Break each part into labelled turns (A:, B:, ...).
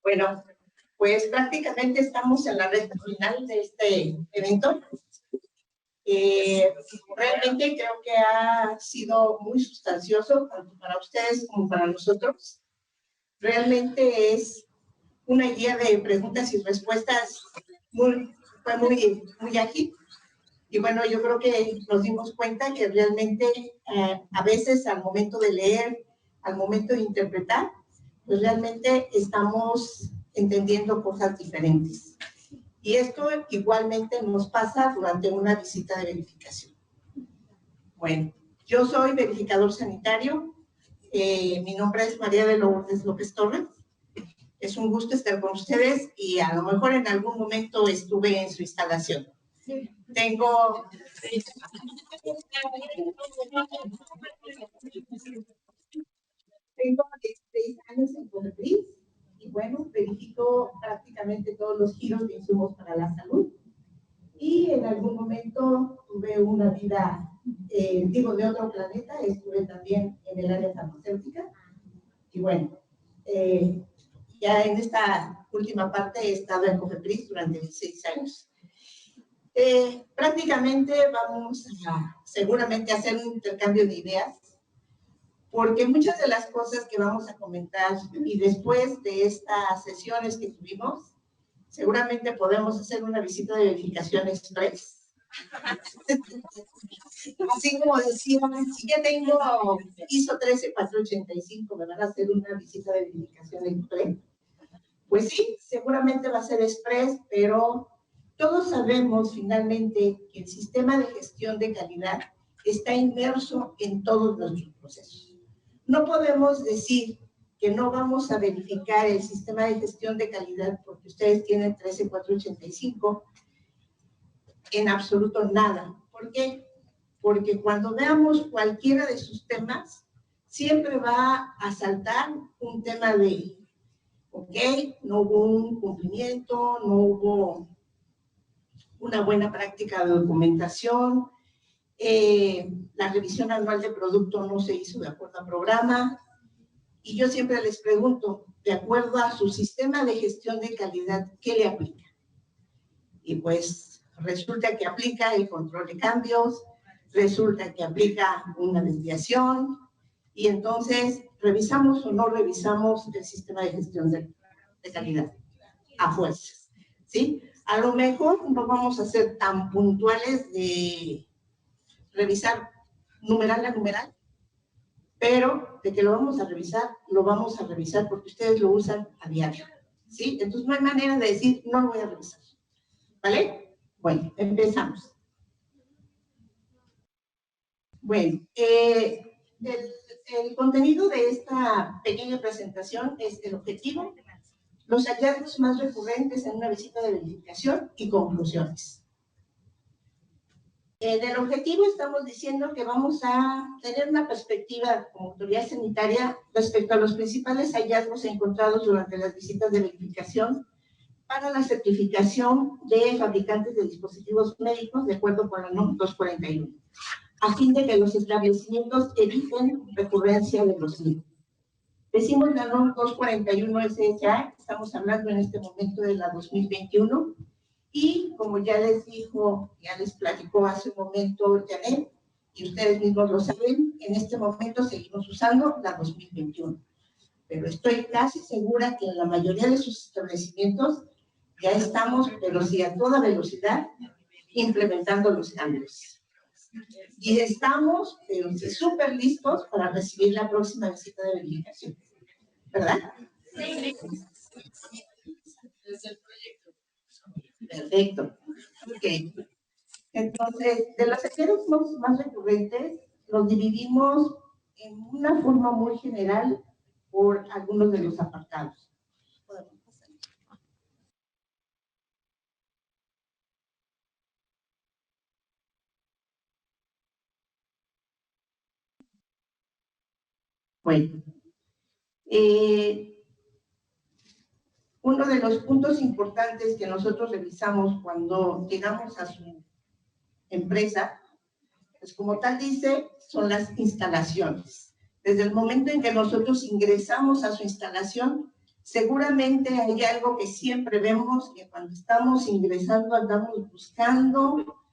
A: Bueno, pues prácticamente estamos en la recta final de este evento. Realmente creo que ha sido muy sustancioso, tanto para ustedes como para nosotros. Realmente es una guía de preguntas y respuestas muy ágil. Y bueno, yo creo que nos dimos cuenta que realmente a veces al momento de leer, al momento de interpretar, pues realmente estamos entendiendo cosas diferentes. Y esto igualmente nos pasa durante una visita de verificación. Bueno, yo soy verificador sanitario, mi nombre es María de Lourdes López Torres. Es un gusto estar con ustedes y a lo mejor en algún momento estuve en su instalación. Tengo 16 años en Cofepris y bueno, verifico prácticamente todos los giros de insumos para la salud. Y en algún momento tuve una vida, de otro planeta, estuve también en el área farmacéutica. Y bueno, ya en esta última parte he estado en Cofepris durante 16 años. Prácticamente vamos seguramente a hacer un intercambio de ideas, porque muchas de las cosas que vamos a comentar y después de estas sesiones que tuvimos, seguramente podemos hacer una visita de verificación express. Así como decía, si ya tengo ISO 13485, me van a hacer una visita de verificación express. Pues sí, seguramente va a ser express, pero todos sabemos finalmente que el sistema de gestión de calidad está inmerso en todos nuestros procesos. No podemos decir que no vamos a verificar el sistema de gestión de calidad porque ustedes tienen 13485, en absoluto nada. ¿Por qué? Porque cuando veamos cualquiera de sus temas, siempre va a saltar un tema de, ok, no hubo un cumplimiento, no hubo una buena práctica de documentación, la revisión anual de producto no se hizo de acuerdo al programa, y yo siempre les pregunto, de acuerdo a su sistema de gestión de calidad, ¿qué le aplica? Y pues resulta que aplica el control de cambios, resulta que aplica una desviación, y entonces, ¿revisamos o no revisamos el sistema de gestión de calidad? A fuerzas, ¿sí? A lo mejor no vamos a ser tan puntuales de revisar numeral a numeral, pero de que lo vamos a revisar porque ustedes lo usan a diario, ¿sí? Entonces no hay manera de decir, no lo voy a revisar, ¿vale? Bueno, empezamos. Bueno, el contenido de esta pequeña presentación es el objetivo, los hallazgos más recurrentes en una visita de verificación y conclusiones. En el objetivo estamos diciendo que vamos a tener una perspectiva como autoridad sanitaria respecto a los principales hallazgos encontrados durante las visitas de verificación para la certificación de fabricantes de dispositivos médicos de acuerdo con la NOM 241, a fin de que los establecimientos eviten recurrencia de los mismos. Decimos la NOM 241 SSA, estamos hablando en este momento de la 2021, y como ya les platicó hace un momento Janet, y ustedes mismos lo saben, en este momento seguimos usando la 2021. Pero estoy casi segura que en la mayoría de sus establecimientos ya estamos, pero sí a toda velocidad, implementando los cambios. Y estamos, pero sí súper listos para recibir la próxima visita de verificación. ¿Verdad? Sí. Es el proyecto. Perfecto. Ok. Entonces, de los hallazgos más recurrentes, los dividimos en una forma muy general por algunos de los apartados. ¿Podemos pasar? Bueno, uno de los puntos importantes que nosotros revisamos cuando llegamos a su empresa, pues como tal dice, son las instalaciones. Desde el momento en que nosotros ingresamos a su instalación, seguramente hay algo que siempre vemos, que cuando estamos ingresando andamos buscando,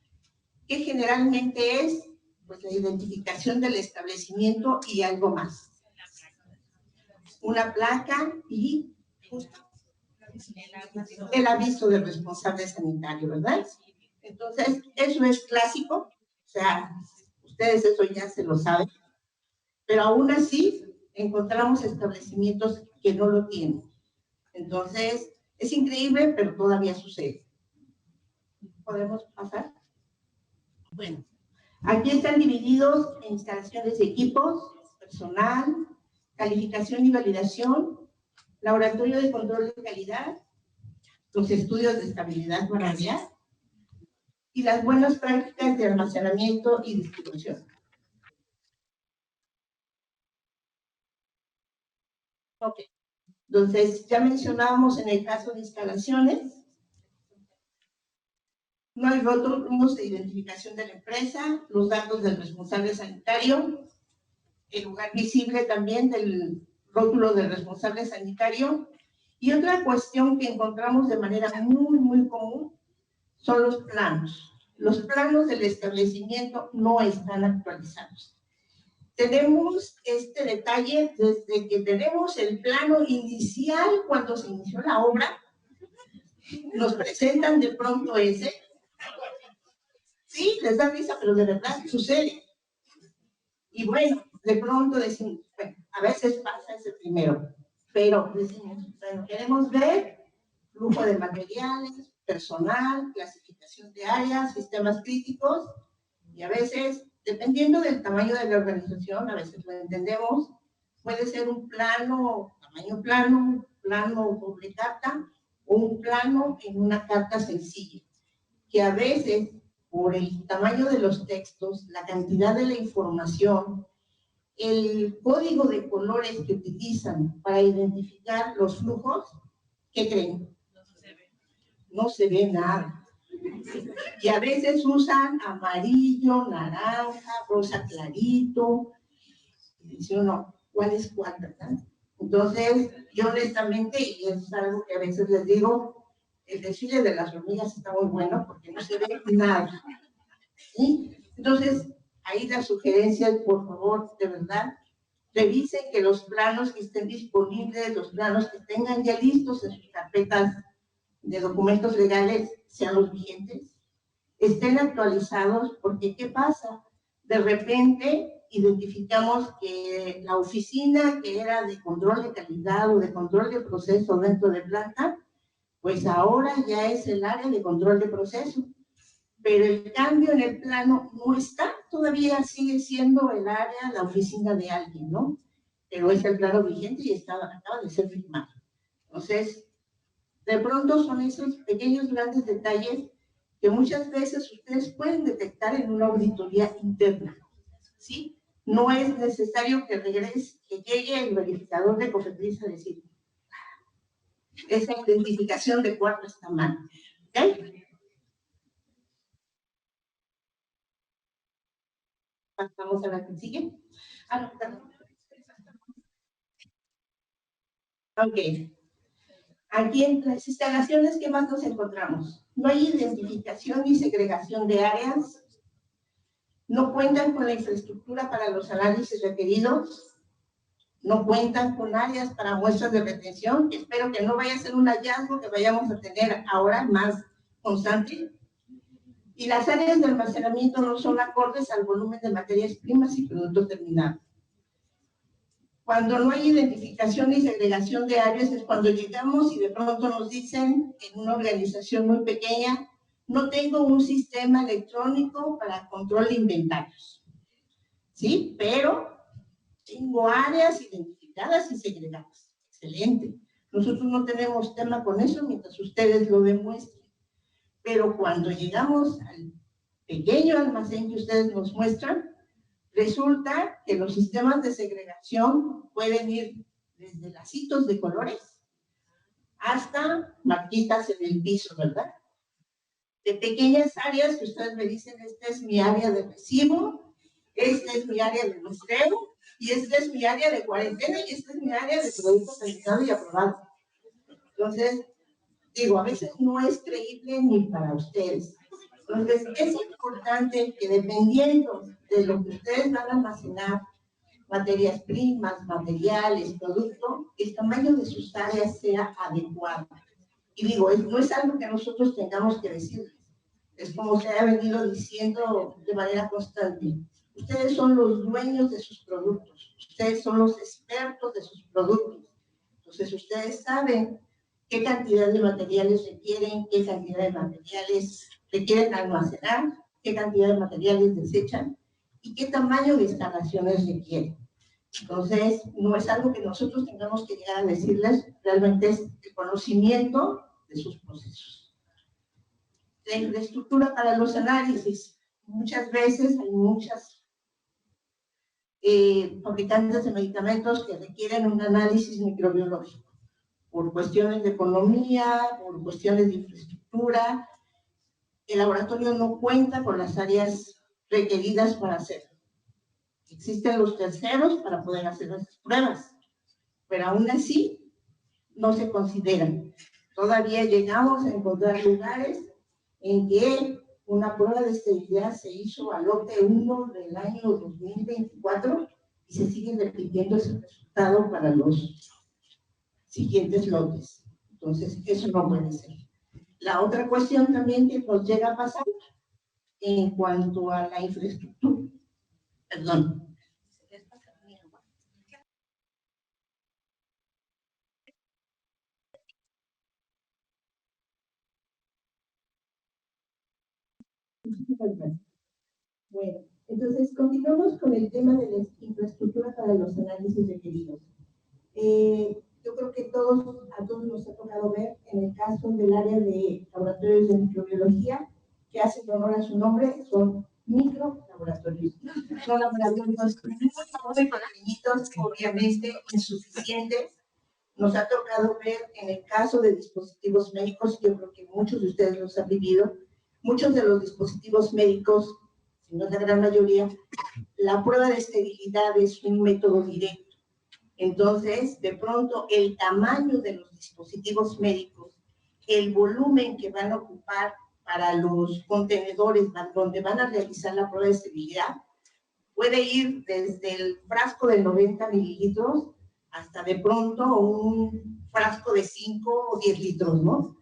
A: que generalmente es pues, la identificación del establecimiento y algo más. Una placa y justo el aviso del responsable sanitario, ¿verdad? Entonces, eso es clásico, o sea, ustedes eso ya se lo saben, pero aún así encontramos establecimientos que no lo tienen. Entonces, es increíble, pero todavía sucede. ¿Podemos pasar? Bueno, aquí están divididos en instalaciones de equipos, personal, calificación y validación, laboratorio de control de calidad, los estudios de estabilidad horarial y las buenas prácticas de almacenamiento y distribución. Ok, entonces ya mencionábamos en el caso de instalaciones, no hay rótulos de identificación de la empresa, los datos del responsable sanitario, el lugar visible también del rótulo del responsable sanitario. Y otra cuestión que encontramos de manera muy común son los planos. Los planos del establecimiento no están actualizados. Tenemos este detalle desde que tenemos el plano inicial cuando se inició la obra, nos presentan de pronto ese. Sí, les da risa, pero de verdad sucede. Y bueno, de pronto decimos, bueno, a veces pasa ese primero, pero decimos, bueno, queremos ver flujo de materiales, personal, clasificación de áreas, sistemas críticos, y a veces, dependiendo del tamaño de la organización, a veces lo entendemos, puede ser un plano, tamaño plano, plano doble carta, o un plano en una carta sencilla, que a veces, por el tamaño de los textos, la cantidad de la información, el código de colores que utilizan para identificar los flujos, ¿qué creen? No se ve nada. Y a veces usan amarillo, naranja, rosa clarito. Y dice uno, ¿cuál es cuál, verdad? Entonces, yo honestamente, y es algo que a veces les digo, el desfile de las hormigas está muy bueno porque no se ve nada. ¿Sí? Entonces, ahí la sugerencia es, por favor, de verdad, revisen que los planos que estén disponibles, los planos que tengan ya listos en sus carpetas de documentos legales, sean los vigentes, estén actualizados, porque ¿qué pasa? De repente identificamos que la oficina que era de control de calidad o de control de proceso dentro de planta, pues ahora ya es el área de control de proceso. Pero el cambio en el plano no está, todavía sigue siendo el área, la oficina de alguien, ¿no? Pero es el plano vigente y acaba de ser firmado. Entonces, de pronto son esos pequeños, grandes detalles que muchas veces ustedes pueden detectar en una auditoría interna, ¿sí? No es necesario que regrese, que llegue el verificador de COFEPRIS a decir, esa identificación de cuarto está mal, ¿ok? Pasamos a la que sigue. Ah, no, ok. Aquí en las instalaciones, ¿qué más nos encontramos? No hay identificación ni segregación de áreas, no cuentan con la infraestructura para los análisis requeridos, no cuentan con áreas para muestras de retención, que espero que no vaya a ser un hallazgo que vayamos a tener ahora más constante. Y las áreas de almacenamiento no son acordes al volumen de materias primas y productos terminados. Cuando no hay identificación ni segregación de áreas es cuando llegamos y de pronto nos dicen en una organización muy pequeña, no tengo un sistema electrónico para control de inventarios. ¿Sí? Pero tengo áreas identificadas y segregadas. Excelente. Nosotros no tenemos tema con eso mientras ustedes lo demuestren. Pero cuando llegamos al pequeño almacén que ustedes nos muestran, resulta que los sistemas de segregación pueden ir desde lacitos de colores hasta marquitas en el piso, ¿verdad? De pequeñas áreas que ustedes me dicen, esta es mi área de recibo, esta es mi área de muestreo, Y esta es mi área de cuarentena y esta es mi área de producto terminado y aprobado. Entonces, digo, a veces no es creíble ni para ustedes. Entonces, es importante que dependiendo de lo que ustedes van a almacenar, materias primas, materiales, producto, el tamaño de sus áreas sea adecuado. Y digo, no es algo que nosotros tengamos que decirles. Es como se ha venido diciendo de manera constante. Ustedes son los dueños de sus productos. Ustedes son los expertos de sus productos. Entonces, ustedes saben qué cantidad de materiales requieren, qué cantidad de materiales requieren almacenar, qué cantidad de materiales desechan y qué tamaño de instalaciones requieren. Entonces, no es algo que nosotros tengamos que llegar a decirles, realmente es el conocimiento de sus procesos. La infraestructura para los análisis. Muchas veces hay muchas fabricantes de medicamentos que requieren un análisis microbiológico por cuestiones de economía, por cuestiones de infraestructura. El laboratorio no cuenta con las áreas requeridas para hacerlo. Existen los terceros para poder hacer esas pruebas, pero aún así no se consideran. Todavía llegamos a encontrar lugares en que una prueba de esterilidad se hizo al lote 1 del año 2024 y se sigue repitiendo ese resultado para los siguientes lotes. Entonces, eso no puede ser. La otra cuestión también que nos llega a pasar en cuanto a la infraestructura, perdón. Bueno, entonces continuamos con el tema de la infraestructura para los análisis requeridos. Yo creo que a todos nos ha tocado ver en el caso del área de laboratorios de microbiología, que hacen honor a su nombre, son microlaboratorios. Son laboratorios muy pequeñitos, obviamente insuficientes. Nos ha tocado ver en el caso de dispositivos médicos, yo creo que muchos de ustedes los han vivido, muchos de los dispositivos médicos, si no la gran mayoría, la prueba de esterilidad es un método directo. Entonces, de pronto, el tamaño de los dispositivos médicos, el volumen que van a ocupar para los contenedores donde van a realizar la prueba de esterilidad, puede ir desde el frasco de 90 mililitros hasta de pronto un frasco de 5 o 10 litros, ¿no?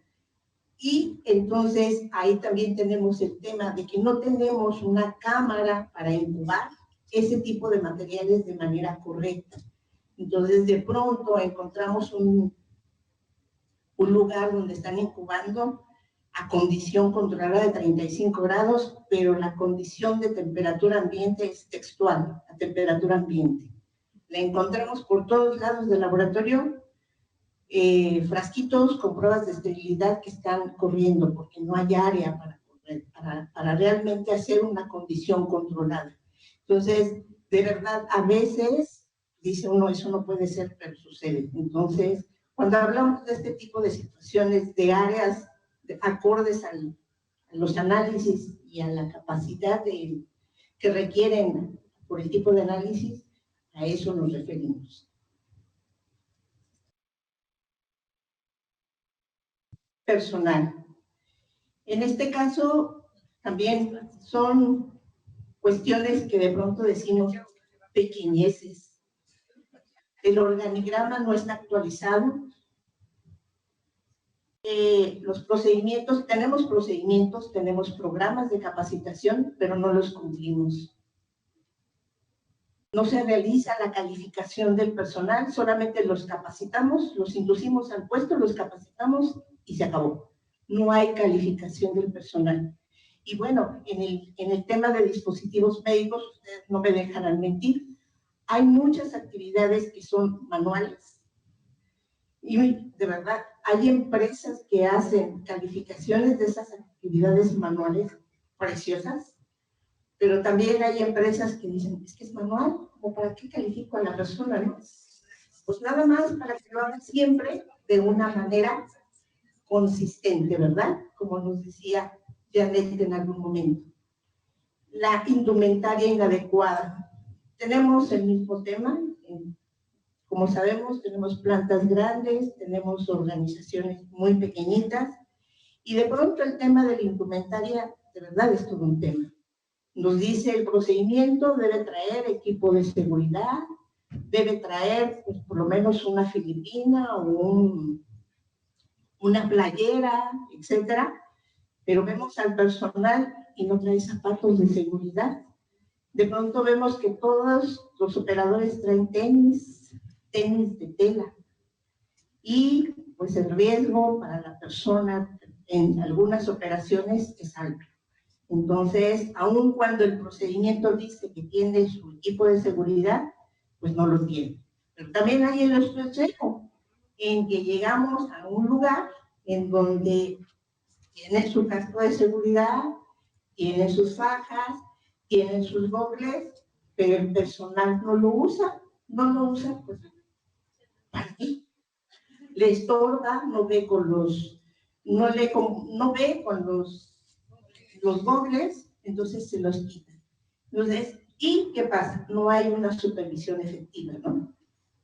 A: Y entonces ahí también tenemos el tema de que no tenemos una cámara para incubar ese tipo de materiales de manera correcta. Entonces, de pronto encontramos un lugar donde están incubando a condición controlada de 35 grados, pero la condición de temperatura ambiente es textual, a temperatura ambiente. La encontramos por todos lados del laboratorio, frasquitos con pruebas de esterilidad que están corriendo, porque no hay área para correr, para realmente hacer una condición controlada. Entonces, de verdad, a veces dice uno, eso no puede ser, pero sucede. Entonces, cuando hablamos de este tipo de situaciones, de áreas acordes a los análisis y a la capacidad que requieren por el tipo de análisis, a eso nos referimos. Personal. En este caso, también son cuestiones que de pronto decimos pequeñeces. El organigrama no está actualizado. Los procedimientos, tenemos programas de capacitación, pero no los cumplimos. No se realiza la calificación del personal, solamente los capacitamos, los inducimos al puesto, los capacitamos y se acabó. No hay calificación del personal. Y bueno, en el tema de dispositivos médicos, ustedes no me dejarán mentir, hay muchas actividades que son manuales. Y de verdad, hay empresas que hacen calificaciones de esas actividades manuales preciosas, pero también hay empresas que dicen, es que es manual, ¿o para qué califico a la persona, no? Pues nada más para que lo hagan siempre de una manera consistente, ¿verdad? Como nos decía Janet en algún momento. La indumentaria inadecuada. Tenemos el mismo tema. Como sabemos, tenemos plantas grandes, tenemos organizaciones muy pequeñitas, y de pronto el tema de la indumentaria, de verdad, es todo un tema. Nos dice el procedimiento debe traer equipo de seguridad, debe traer pues, por lo menos una filipina o una playera, etcétera, pero vemos al personal y no trae zapatos de seguridad. De pronto vemos que todos los operadores traen tenis de tela, y pues el riesgo para la persona en algunas operaciones es alto. Entonces, aun cuando el procedimiento dice que tiene su equipo de seguridad, pues no lo tiene. Pero también hay el otro extremo, en que llegamos a un lugar en donde tiene su casco de seguridad, tiene sus fajas, tienen sus gogles, pero el personal no lo usa, pues, ¿para qué? Le estorba, no ve con los gogles, entonces se los quita. Entonces, ¿y qué pasa? No hay una supervisión efectiva, ¿no?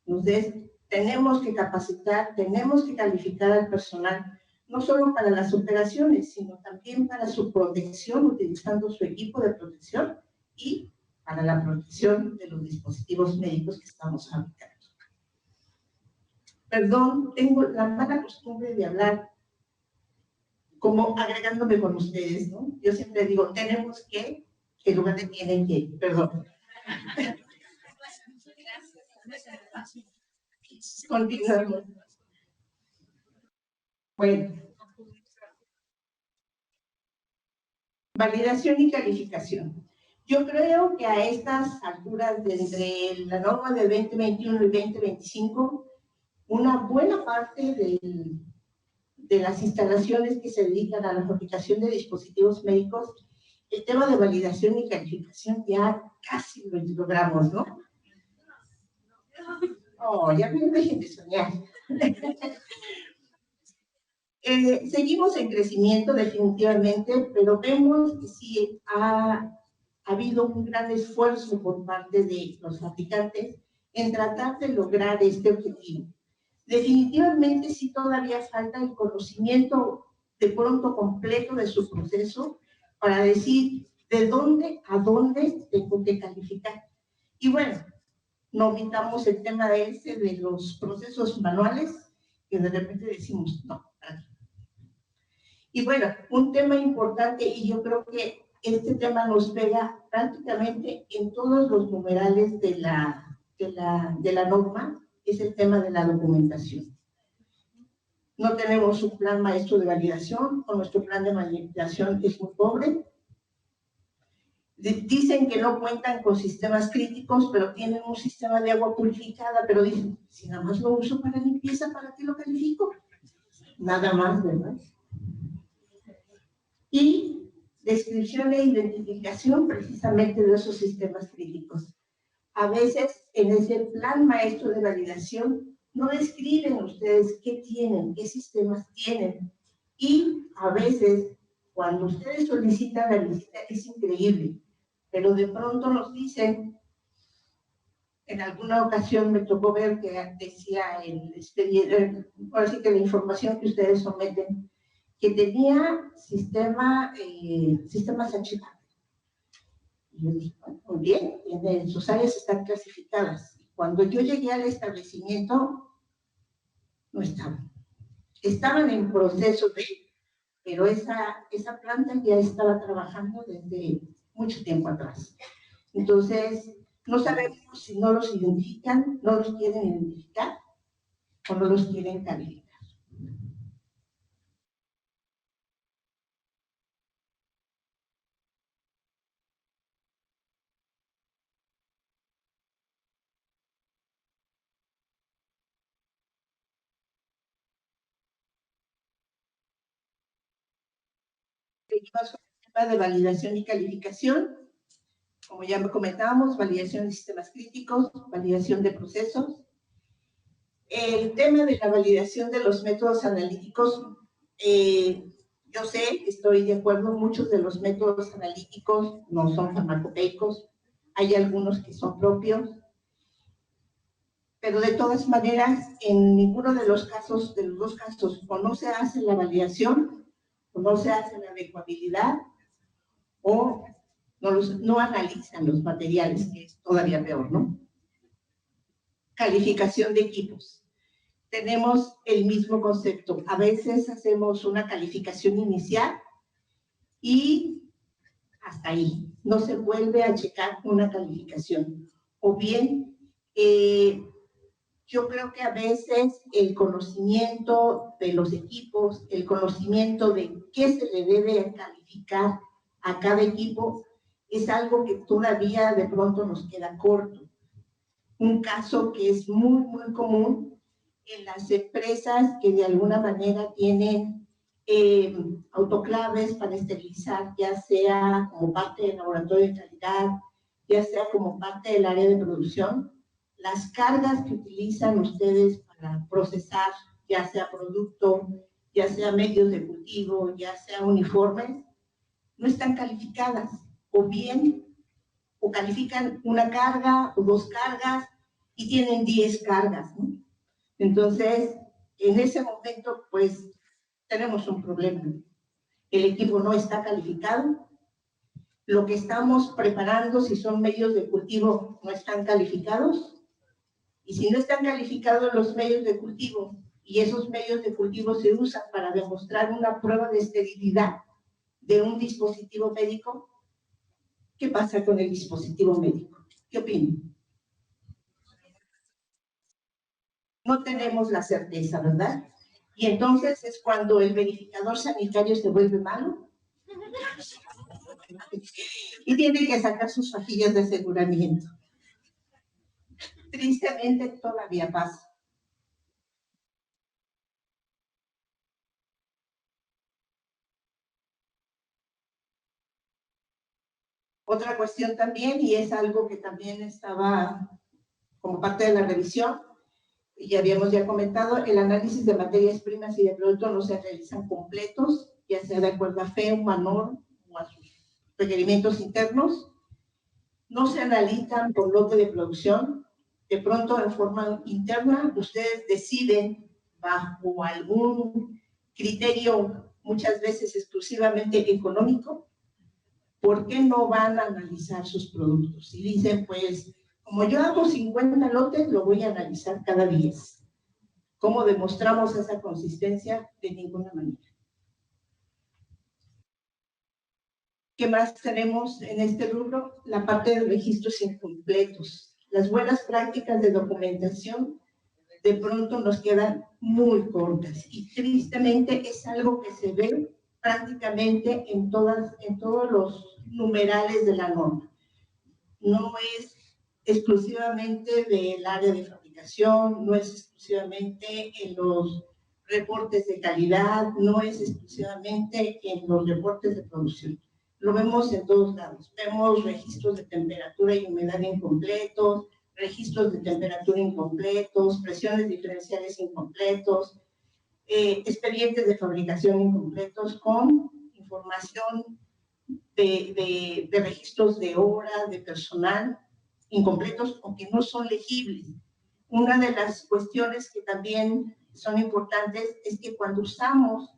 A: Entonces, tenemos que capacitar, tenemos que calificar al personal, no solo para las operaciones, sino también para su protección, utilizando su equipo de protección, y para la protección de los dispositivos médicos que estamos fabricando. Perdón, tengo la mala costumbre de hablar como agregándome con ustedes, ¿no? Yo siempre digo, tenemos que, en lugar de tienen que, perdón. Continuamos. Bueno. Validación y calificación. Yo creo que a estas alturas, desde la norma de 2021 y 2025, una buena parte de las instalaciones que se dedican a la fabricación de dispositivos médicos, el tema de validación y calificación ya casi lo logramos, ¿no? Oh, ya me dejen de soñar. Seguimos en crecimiento definitivamente, pero vemos que sí ha habido un gran esfuerzo por parte de los fabricantes en tratar de lograr este objetivo. Definitivamente sí todavía falta el conocimiento de pronto completo de su proceso para decir de dónde a dónde tengo que calificar. Y bueno, no omitamos el tema de los procesos manuales, que de repente decimos, no, y bueno, un tema importante, y yo creo que este tema nos pega prácticamente en todos los numerales de la norma, es el tema de la documentación. No tenemos un plan maestro de validación, o nuestro plan de validación es muy pobre. Dicen que no cuentan con sistemas críticos, pero tienen un sistema de agua purificada, pero dicen, si nada más lo uso para limpieza, ¿para qué lo califico? Nada más, ¿verdad? Y descripción e identificación precisamente de esos sistemas críticos. A veces en ese plan maestro de validación no describen ustedes qué tienen, qué sistemas tienen, y a veces cuando ustedes solicitan la visita es increíble, pero de pronto nos dicen, en alguna ocasión me tocó ver que decía el expediente, ahora sí que la información que ustedes someten, que tenía sistemas HVAC. Y yo dije, bueno, muy bien, sus áreas están clasificadas. Cuando yo llegué al establecimiento, no estaban. Estaban en proceso pero esa planta ya estaba trabajando desde mucho tiempo atrás. Entonces, no sabemos si no los identifican, no los quieren identificar o no los quieren calificar. Seguimos con el tema de validación y calificación. Como ya comentábamos, validación de sistemas críticos, validación de procesos. El tema de la validación de los métodos analíticos, yo sé, estoy de acuerdo, muchos de los métodos analíticos no son farmacopeicos, hay algunos que son propios, pero de todas maneras, en ninguno de los casos, de los dos casos, o no se hace la validación, o no se hace la adecuabilidad, o no analizan los materiales, que es todavía peor, ¿no? Calificación de equipos. Tenemos el mismo concepto. A veces hacemos una calificación inicial y hasta ahí. No se vuelve a checar una calificación. O bien, yo creo que a veces el conocimiento de los equipos, el conocimiento de qué se le debe calificar a cada equipo, es algo que todavía de pronto nos queda corto. Un caso que es muy, muy común en las empresas que de alguna manera tienen autoclaves para esterilizar, ya sea como parte del laboratorio de calidad, ya sea como parte del área de producción. Las cargas que utilizan ustedes para procesar, ya sea producto, ya sea medios de cultivo, ya sea uniformes, no están calificadas, o bien, o califican una carga o dos cargas y tienen 10 cargas, ¿no? Entonces, en ese momento, pues, tenemos un problema. El equipo no está calificado, lo que estamos preparando, si son medios de cultivo, no están calificados, y si no están calificados los medios de cultivo, y esos medios de cultivo se usan para demostrar una prueba de esterilidad de un dispositivo médico, ¿qué pasa con el dispositivo médico? ¿Qué opinan? No tenemos la certeza, ¿verdad? Y entonces es cuando el verificador sanitario se vuelve malo y tiene que sacar sus fajillas de aseguramiento. Tristemente todavía pasa. Otra cuestión también, y es algo que también estaba como parte de la revisión, y habíamos ya comentado, el análisis de materias primas y de productos no se realizan completos, ya sea de acuerdo a FEU, MANOR o a sus requerimientos internos. No se analizan por lote de producción. De pronto, en forma interna, ustedes deciden bajo algún criterio, muchas veces exclusivamente económico, ¿por qué no van a analizar sus productos? Y dicen, pues, como yo hago 50 lotes, lo voy a analizar cada 10. ¿Cómo demostramos esa consistencia? De ninguna manera. ¿Qué más tenemos en este rubro? La parte de registros incompletos. Las buenas prácticas de documentación de pronto nos quedan muy cortas y tristemente es algo que se ve prácticamente en todos los numerales de la norma. No es exclusivamente del área de fabricación, no es exclusivamente en los reportes de calidad, no es exclusivamente en los reportes de producción. Lo vemos en todos lados. Vemos registros de temperatura y humedad incompletos, registros de temperatura incompletos, presiones diferenciales incompletos, expedientes de fabricación incompletos con información de registros de horas, de personal incompletos o que no son legibles. Una de las cuestiones que también son importantes es que cuando usamos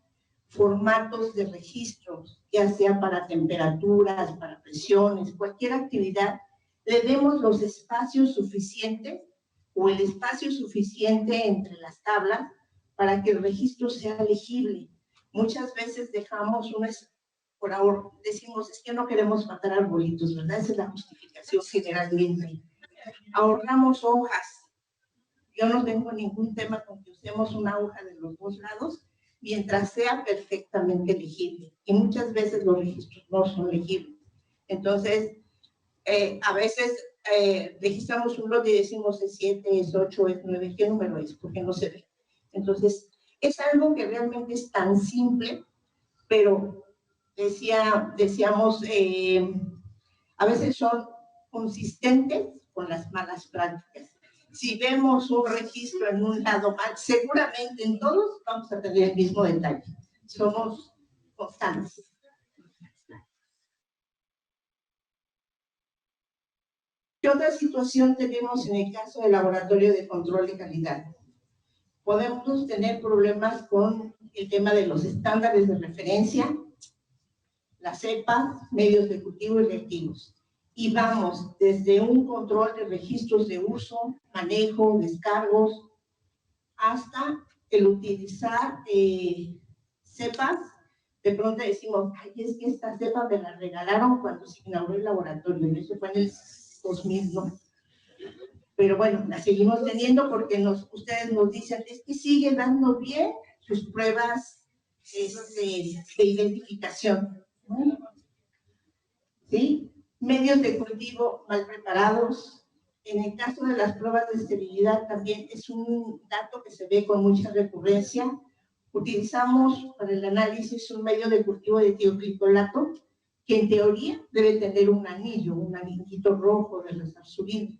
A: formatos de registros, ya sea para temperaturas, para presiones, cualquier actividad, le demos los espacios suficientes o el espacio suficiente entre las tablas para que el registro sea legible. Muchas veces dejamos por ahora decimos, es que no queremos matar arbolitos, ¿verdad? Esa es la justificación generalmente. Ahorramos hojas. Yo no tengo ningún tema con que usemos una hoja de los dos lados, mientras sea perfectamente legible. Y muchas veces los registros no son legibles. Entonces, a veces registramos un lote y decimos es 7, es 8, es 9, ¿qué número es? Porque no se ve. Entonces, es algo que realmente es tan simple, pero decíamos, a veces son consistentes con las malas prácticas. Si vemos un registro en un lado mal, seguramente en todos vamos a tener el mismo detalle. Somos constantes. ¿Qué otra situación tenemos en el caso del laboratorio de control de calidad? Podemos tener problemas con el tema de los estándares de referencia, la cepa, medios de cultivo y reactivos. Y vamos desde un control de registros de uso, manejo, descargos, hasta el utilizar cepas. De pronto decimos, ay, es que esta cepa me la regalaron cuando se inauguró el laboratorio, y eso fue en el 2000, ¿no? Pero bueno, la seguimos teniendo porque ustedes nos dicen, es que siguen dando bien sus pruebas de identificación, ¿no? ¿Sí? Medios de cultivo mal preparados. En el caso de las pruebas de esterilidad también es un dato que se ve con mucha recurrencia. Utilizamos para el análisis un medio de cultivo de tioclicolato que en teoría debe tener un anillito rojo de resarsurina.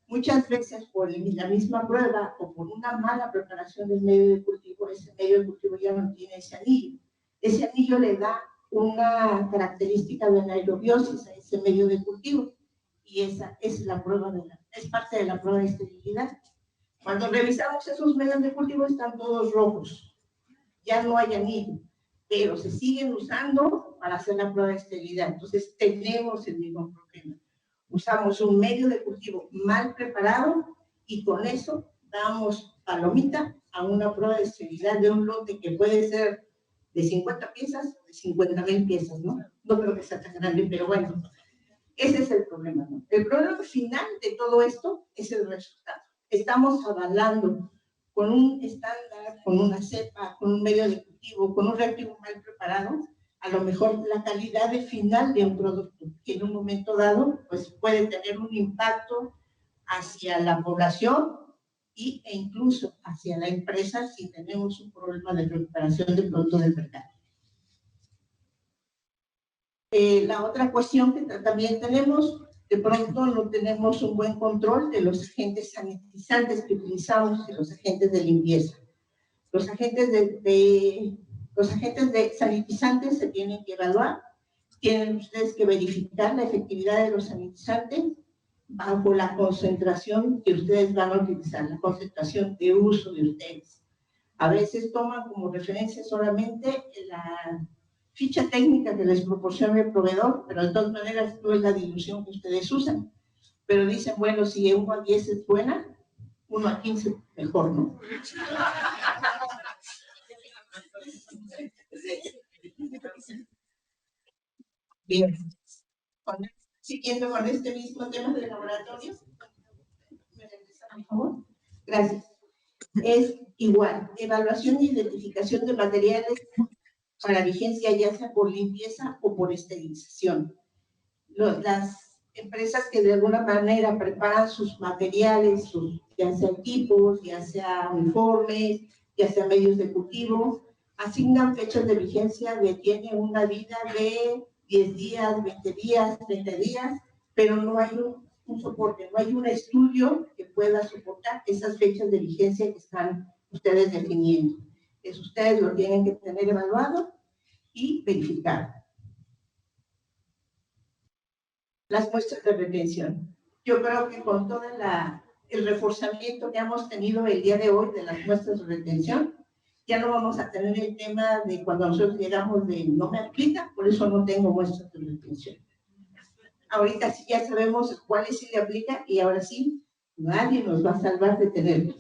A: Muchas veces por la misma prueba o por una mala preparación del medio de cultivo, ese medio de cultivo ya no tiene ese anillo. Ese anillo le da una característica de anaerobiosis a ese medio de cultivo y esa es la prueba es parte de la prueba de esterilidad. Cuando revisamos esos medios de cultivo están todos rojos, ya no hay anillo, pero se siguen usando para hacer la prueba de esterilidad. Entonces tenemos el mismo problema. Usamos un medio de cultivo mal preparado y con eso damos palomita a una prueba de esterilidad de un lote que puede ser de 50 piezas, de 50,000 piezas, ¿no? No creo que sea tan grande, pero bueno, ese es el problema, ¿no? El problema final de todo esto es el resultado. Estamos avalando con un estándar, con una cepa, con un medio de cultivo, con un reactivo mal preparado, a lo mejor la calidad de final de un producto, que en un momento dado pues puede tener un impacto hacia la población e incluso hacia la empresa si tenemos un problema de recuperación del producto del mercado. La otra cuestión que también tenemos, de pronto no tenemos un buen control de los agentes sanitizantes que utilizamos y los agentes de limpieza. Los agentes de sanitizantes se tienen que evaluar, tienen ustedes que verificar la efectividad de los sanitizantes bajo la concentración que ustedes van a utilizar, la concentración de uso de ustedes. A veces toman como referencia solamente la ficha técnica que les proporciona el proveedor, pero de todas maneras no es la dilución que ustedes usan. Pero dicen, bueno, si 1 a 10 es buena, 1 a 15 mejor, ¿no? Bien. Siguiendo con este mismo tema de laboratorio. ¿Me regresa, por favor? Gracias. Es igual, evaluación e identificación de materiales para vigencia, ya sea por limpieza o por esterilización. Las empresas que de alguna manera preparan sus materiales, ya sea equipos, ya sea uniformes, ya sea medios de cultivo, asignan fechas de vigencia que tienen una vida de 10 días, 20 días, 30 días, pero no hay un soporte, no hay un estudio que pueda soportar esas fechas de vigencia que están ustedes definiendo. Eso ustedes lo tienen que tener evaluado y verificar. Las muestras de retención. Yo creo que con todo el reforzamiento que hemos tenido el día de hoy de las muestras de retención, ya no vamos a tener el tema de cuando nosotros llegamos de no me aplica, por eso no tengo muestras de retención. Ahorita sí ya sabemos cuáles sí le aplica y ahora sí, nadie nos va a salvar de tenerlas.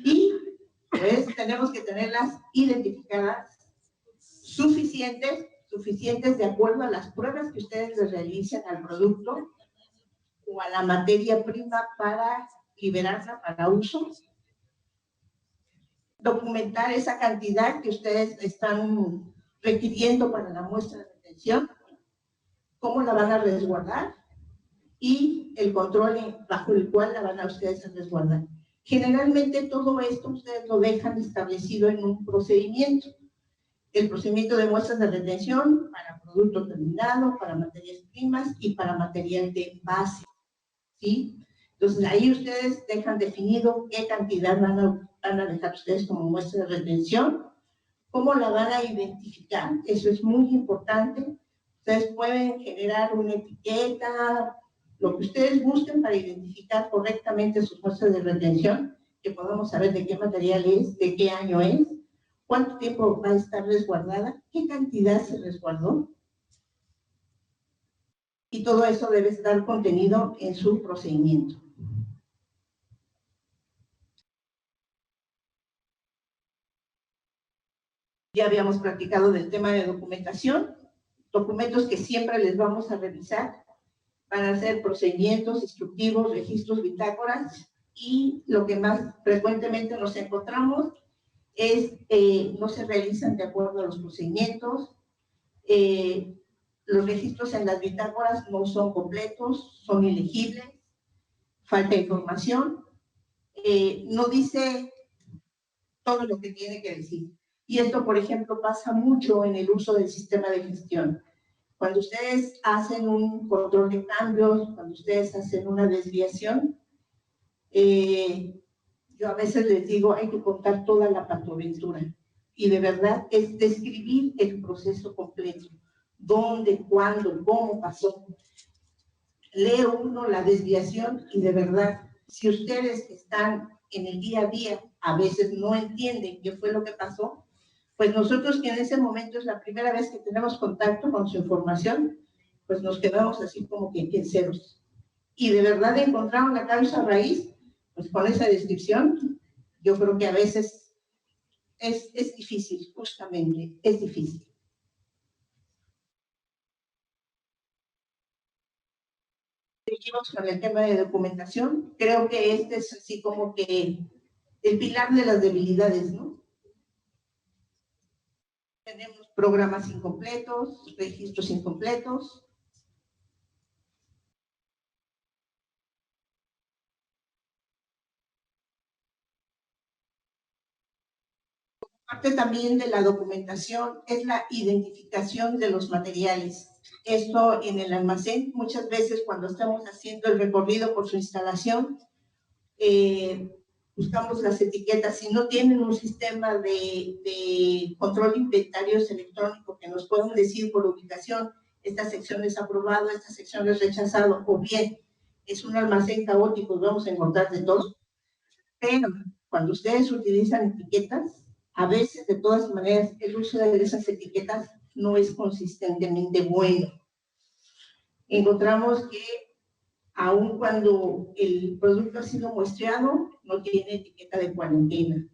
A: Y pues tenemos que tenerlas identificadas, suficientes de acuerdo a las pruebas que ustedes les realicen al producto o a la materia prima para liberarla para uso. Documentar esa cantidad que ustedes están requiriendo para la muestra de retención, cómo la van a resguardar y el control bajo el cual la van a ustedes a resguardar. Generalmente todo esto ustedes lo dejan establecido en un procedimiento. El procedimiento de muestras de retención para producto terminado, para materias primas y para material de base, ¿sí? Entonces ahí ustedes dejan definido qué cantidad van a dejar ustedes como muestra de retención, cómo la van a identificar, eso es muy importante. Ustedes pueden generar una etiqueta, lo que ustedes busquen para identificar correctamente sus muestras de retención, que podamos saber de qué material es, de qué año es, cuánto tiempo va a estar resguardada, qué cantidad se resguardó. Y todo eso debe estar contenido en su procedimiento. Ya habíamos platicado del tema de documentación, documentos que siempre les vamos a revisar para hacer procedimientos instructivos, registros, bitácoras, y lo que más frecuentemente nos encontramos es no se realizan de acuerdo a los procedimientos, los registros en las bitácoras no son completos, son ilegibles, falta información, no dice todo lo que tiene que decir. Y esto, por ejemplo, pasa mucho en el uso del sistema de gestión. Cuando ustedes hacen un control de cambios, cuando ustedes hacen una desviación, yo a veces les digo, hay que contar toda la patoaventura. Y de verdad es describir el proceso completo. Dónde, cuándo, cómo pasó. Lee uno la desviación y de verdad, si ustedes están en el día a día, a veces no entienden qué fue lo que pasó, pues nosotros que en ese momento es la primera vez que tenemos contacto con su información, pues nos quedamos así como que en ceros. Y de verdad encontraron la causa raíz, pues con esa descripción, yo creo que a veces es difícil, justamente, es difícil. Seguimos con el tema de documentación. Creo que este es así como que el pilar de las debilidades, ¿no? Tenemos programas incompletos, registros incompletos. Parte también de la documentación es la identificación de los materiales. Esto en el almacén, muchas veces cuando estamos haciendo el recorrido por su instalación, buscamos las etiquetas. Si no tienen un sistema de control de inventarios electrónico que nos puedan decir por ubicación, esta sección es aprobado, esta sección es rechazado, o bien es un almacén caótico, vamos a encontrar de todo. Pero cuando ustedes utilizan etiquetas, a veces, de todas maneras, el uso de esas etiquetas no es consistentemente bueno. Encontramos que aun cuando el producto ha sido muestreado, no tiene etiqueta de cuarentena.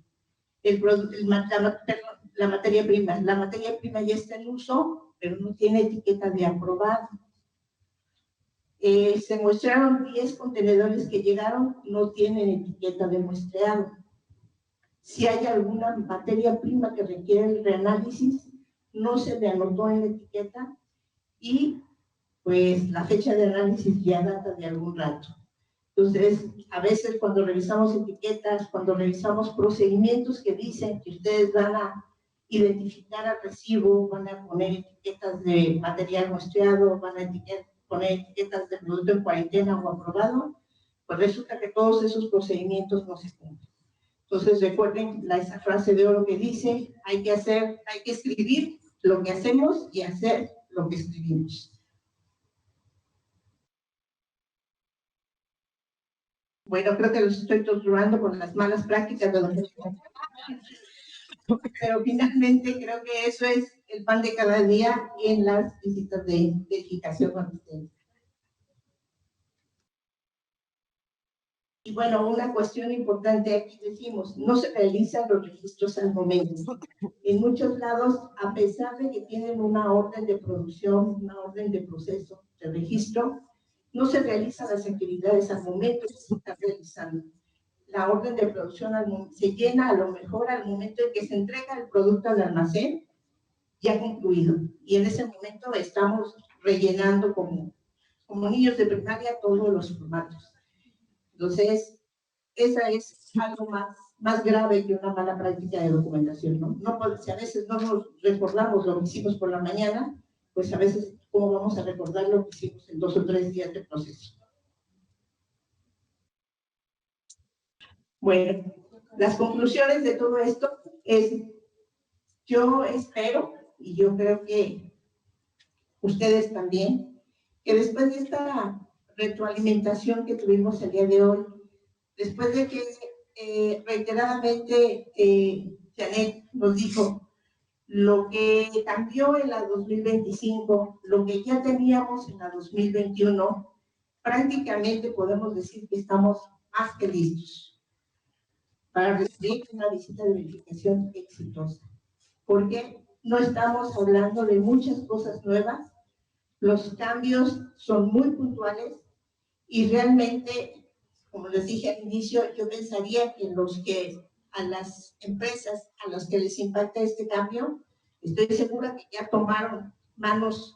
A: La materia prima ya está en uso, pero no tiene etiqueta de aprobado. Se muestrearon 10 contenedores que llegaron, no tienen etiqueta de muestreado. Si hay alguna materia prima que requiere el reanálisis, no se le anotó en la etiqueta y pues la fecha de análisis ya data de algún rato. Entonces, a veces cuando revisamos etiquetas, cuando revisamos procedimientos que dicen que ustedes van a identificar al recibo, van a poner etiquetas de material muestreado, van a poner etiquetas de producto en cuarentena o aprobado, pues resulta que todos esos procedimientos no se cumplen. Entonces, recuerden esa frase de oro que dice, hay que escribir lo que hacemos y hacer lo que escribimos. Bueno, creo que los estoy torturando con las malas prácticas de los pero finalmente creo que eso es el pan de cada día en las visitas de verificación con ustedes. Y bueno, una cuestión importante aquí decimos, no se realizan los registros al momento. En muchos lados, a pesar de que tienen una orden de producción, una orden de proceso de registro, no se realizan las actividades al momento que se está realizando. La orden de producción se llena a lo mejor al momento en que se entrega el producto al almacén ya concluido. Y en ese momento estamos rellenando como niños de primaria todos los formatos. Entonces, esa es algo más grave que una mala práctica de documentación, ¿no? Si a veces no nos recordamos lo que hicimos por la mañana, pues a veces, ¿cómo vamos a recordar lo que hicimos en 2 o 3 días de proceso? Bueno, las conclusiones de todo esto es, yo espero, y yo creo que ustedes también, que después de esta retroalimentación que tuvimos el día de hoy, después de que reiteradamente Janet nos dijo lo que cambió en la 2025, lo que ya teníamos en la 2021, prácticamente podemos decir que estamos más que listos para recibir una visita de verificación exitosa. Porque no estamos hablando de muchas cosas nuevas, los cambios son muy puntuales y realmente, como les dije al inicio, yo pensaría que a las empresas a las que les impacta este cambio, estoy segura que ya tomaron manos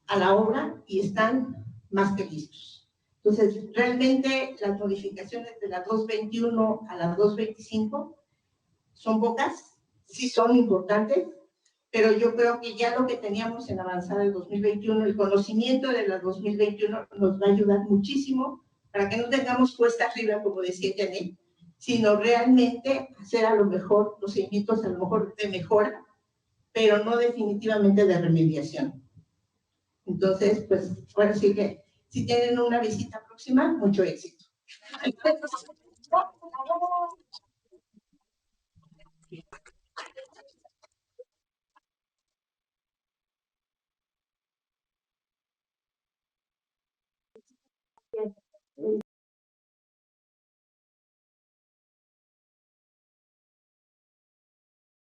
A: a la obra y están más que listos. Entonces, realmente las modificaciones de la 221 a la 225 son pocas, sí son importantes, pero yo creo que ya lo que teníamos en avanzada del 2021, el conocimiento de la 2021 nos va a ayudar muchísimo para que no tengamos cuesta arriba, como decía Janet, sino realmente hacer a lo mejor procedimientos a lo mejor de mejora, pero no definitivamente de remediación. Entonces, pues, ahora sí que si tienen una visita próxima, mucho éxito.